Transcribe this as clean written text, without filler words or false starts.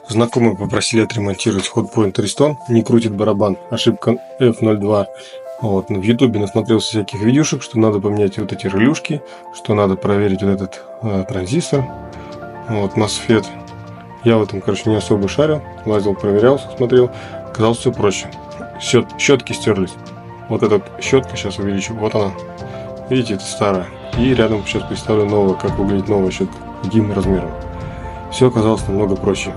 Знакомые попросили отремонтировать Hotpoint Restone, не крутит барабан, ошибка F02. Вот, в ютубе насмотрелся всяких видюшек, что надо поменять вот эти релюшки, что надо проверить вот этот транзистор, вот, MOSFET. Я в этом, короче, не особо шарил, лазил, проверял, смотрел, оказалось все проще. Щетки стерлись. Вот эта щетка, сейчас увеличу, вот она. Видите, это старая. И рядом сейчас представлю новую, как выглядит новая щетка, каким размером. Все оказалось намного проще.